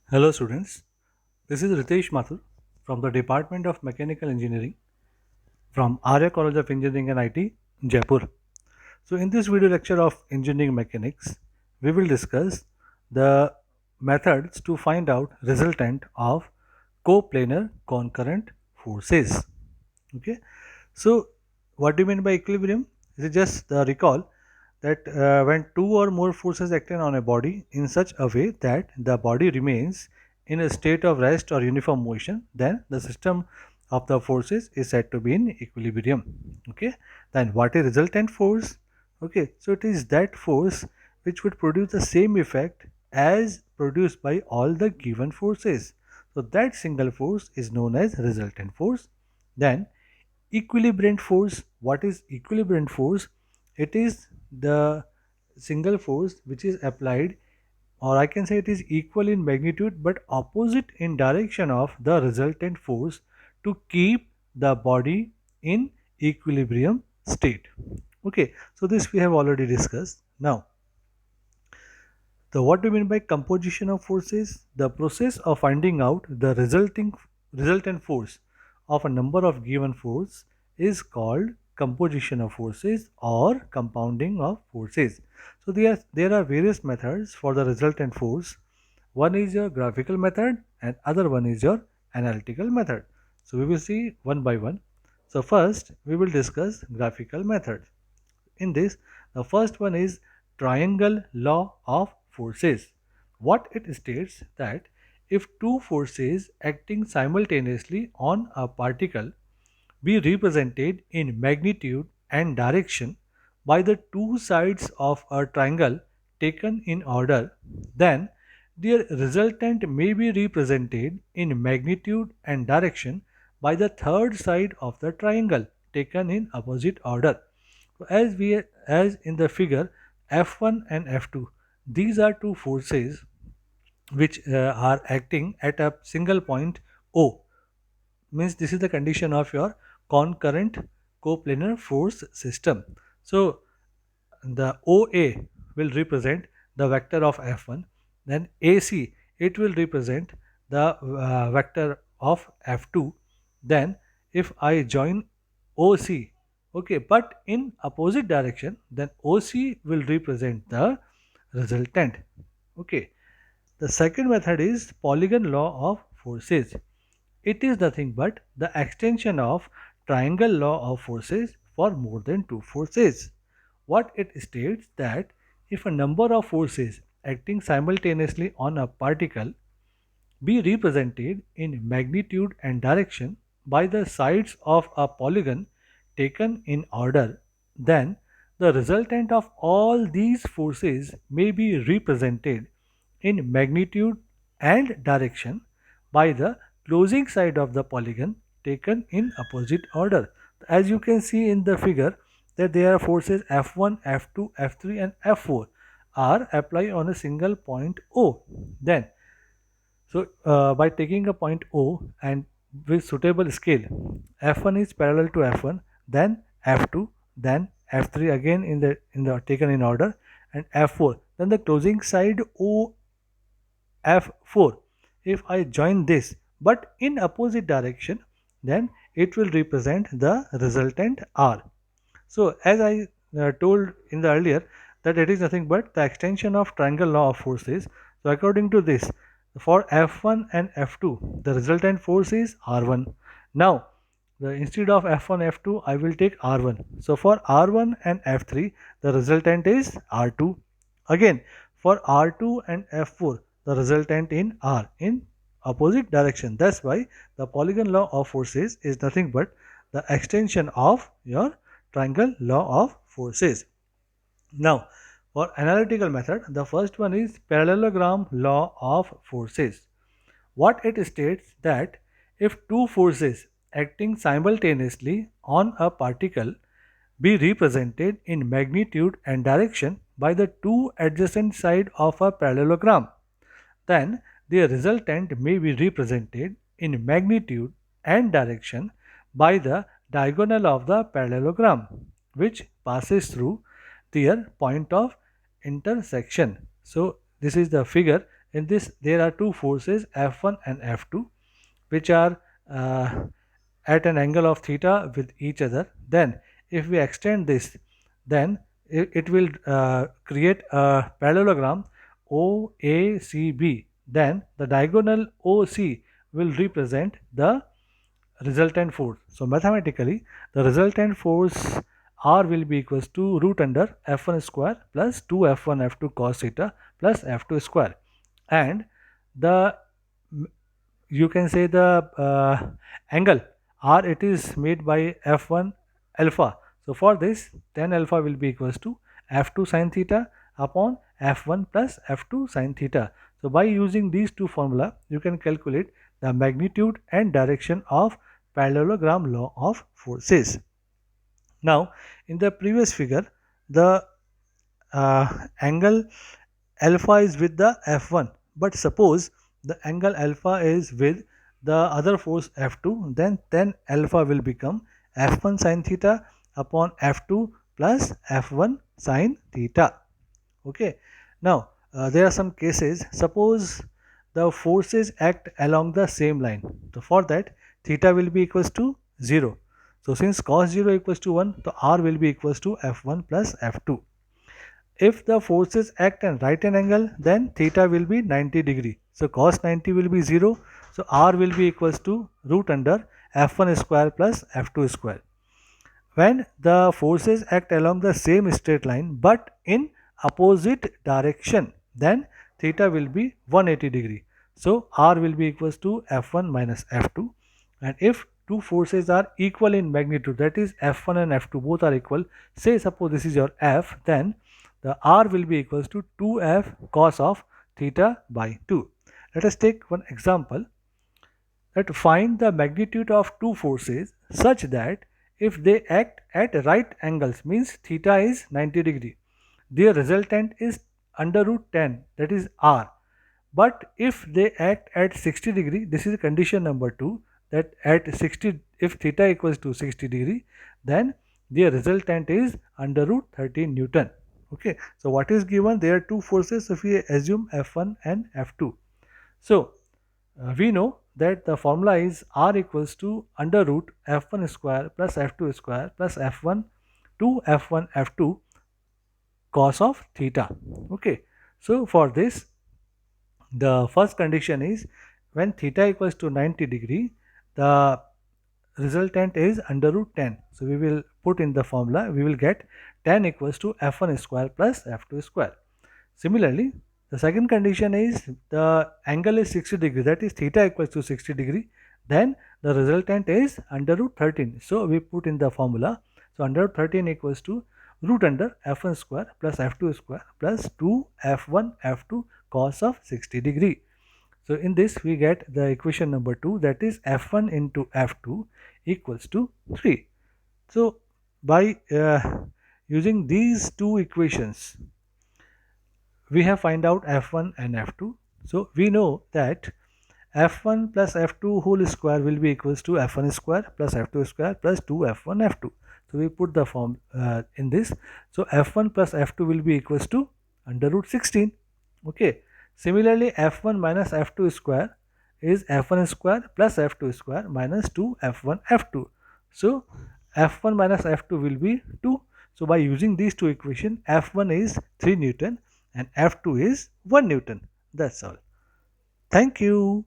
Hello students, this is Ritesh Mathur from the Department of Mechanical Engineering from Arya College of Engineering and IT, Jaipur. So in this video lecture of engineering mechanics, we will discuss the methods to find out resultant of coplanar concurrent forces. Okay, so what do you mean by equilibrium? Is it just recall that when two or more forces act on a body in such a way that the body remains in a state of rest or uniform motion, then the system of the forces is said to be in equilibrium. Okay, then what is resultant force? Okay, so it is that force which would produce the same effect as produced by all the given forces. So that single force is known as resultant force. Then equilibriant force. What is equilibriant force? It is the single force which is applied, or I can say it is equal in magnitude but opposite in direction of the resultant force to keep the body in equilibrium state. Okay, so this we have already discussed. Now, so what do you mean by composition of forces? The process of finding out the resultant force of a number of given force is called composition of forces or compounding of forces. So there are various methods for the resultant force. One is your graphical method and other one is your analytical method. So we will see one by one. So first we will discuss graphical method. In this, the first one is triangle law of forces. What it states that if two forces acting simultaneously on a particle be represented in magnitude and direction by the two sides of a triangle taken in order, then their resultant may be represented in magnitude and direction by the third side of the triangle taken in opposite order. So as in the figure F1 and F2, these are two forces which are acting at a single point O. Means this is the condition of your concurrent coplanar force system. So the OA will represent the vector of F1, then AC it will represent the vector of F2. Then if I join OC, okay, but in opposite direction, then OC will represent the resultant. Okay, the second method is polygon law of forces. It is nothing but the extension of triangle law of forces for more than two forces. What it states that if a number of forces acting simultaneously on a particle be represented in magnitude and direction by the sides of a polygon taken in order, then the resultant of all these forces may be represented in magnitude and direction by the closing side of the polygon taken in opposite order. As you can see in the figure that there are forces F1, F2, F3 and F4 are applied on a single point O. Then by taking a point O and with suitable scale, F1 is parallel to F1, then F2, then F3 again in the taken in order, and F4. Then the closing side O F4. If I join this but in opposite direction, then it will represent the resultant R. So as I told in the earlier that it is nothing but the extension of triangle law of forces. So according to this, for F1 and F2, the resultant force is R1. Now, instead of F1, F2, I will take R1. So for R1 and F3, the resultant is R2. Again, for R2 and F4, the resultant in R in opposite direction. That's why the polygon law of forces is nothing but the extension of your triangle law of forces. Now, for analytical method, the first one is parallelogram law of forces. What it states that if two forces acting simultaneously on a particle be represented in magnitude and direction by the two adjacent sides of a parallelogram, then their resultant may be represented in magnitude and direction by the diagonal of the parallelogram, which passes through their point of intersection. So, this is the figure in this there are two forces F1 and F2 which are uh, at an angle of theta with each other. Then if we extend this, then it will create a parallelogram OACB. Then the diagonal OC will represent the resultant force. So mathematically the resultant force R will be equals to root under F1 square plus 2 F1 F2 cos theta plus F2 square, and the you can say the angle R, it is made by F1 alpha. So for this tan alpha will be equals to F2 sin theta upon F1 plus F2 sin theta. So by using these two formula you can calculate the magnitude and direction of parallelogram law of forces. Now in the previous figure the angle alpha is with the F1, but suppose the angle alpha is with the other force F2, then tan alpha will become F1 sin theta upon F2 plus F1 sin theta. Okay. Now there are some cases. Suppose the forces act along the same line. So for that theta will be equals to 0. So since cos 0 equals to 1, so R will be equals to F1 plus F2. If the forces act at right angle, then theta will be 90 degree. So cos 90 will be 0. So R will be equals to root under F1 square plus F2 square. When the forces act along the same straight line but in opposite direction, then theta will be 180 degree. So R will be equals to F1 minus F2, and if two forces are equal in magnitude, that is F1 and F2 both are equal, say suppose this is your F, then the R will be equals to 2F cos of theta by 2. Let us take one example, that find the magnitude of two forces such that if they act at right angles, means theta is 90 degree, their resultant is under root 10, that is R. But if they act at 60 degree, this is condition number 2, that at 60, if theta equals to 60 degree, then their resultant is under root 13 Newton. Okay, so what is given? There are two forces, if we assume F1 and F2. So we know that the formula is R equals to under root F1 square plus F2 square plus F1 to F1 F2 cos of theta. Okay, so for this the first condition is when theta equals to 90 degree, the resultant is under root 10. So we will put in the formula, we will get tan equals to F1 square plus F2 square. Similarly, the second condition is the angle is 60 degree, that is theta equals to 60 degree, then the resultant is under root 13. So we put in the formula, so under root 13 equals to root under F1 square plus F2 square plus 2 F1 F2 cos of 60 degree. So in this we get the equation number 2, that is F1 into F2 equals to 3. So by using these two equations we have find out F1 and F2. So we know that F1 plus F2 whole square will be equals to F1 square plus F2 square plus 2 F1 F2. So we put the form in this. So F1 plus F2 will be equals to under root 16. Okay. Similarly, F1 minus F2 square is F1 square plus F2 square minus 2 F1 F2. So F1 minus F2 will be 2. So by using these two equations, F1 is 3 Newton and F2 is 1 Newton. That's all. Thank you.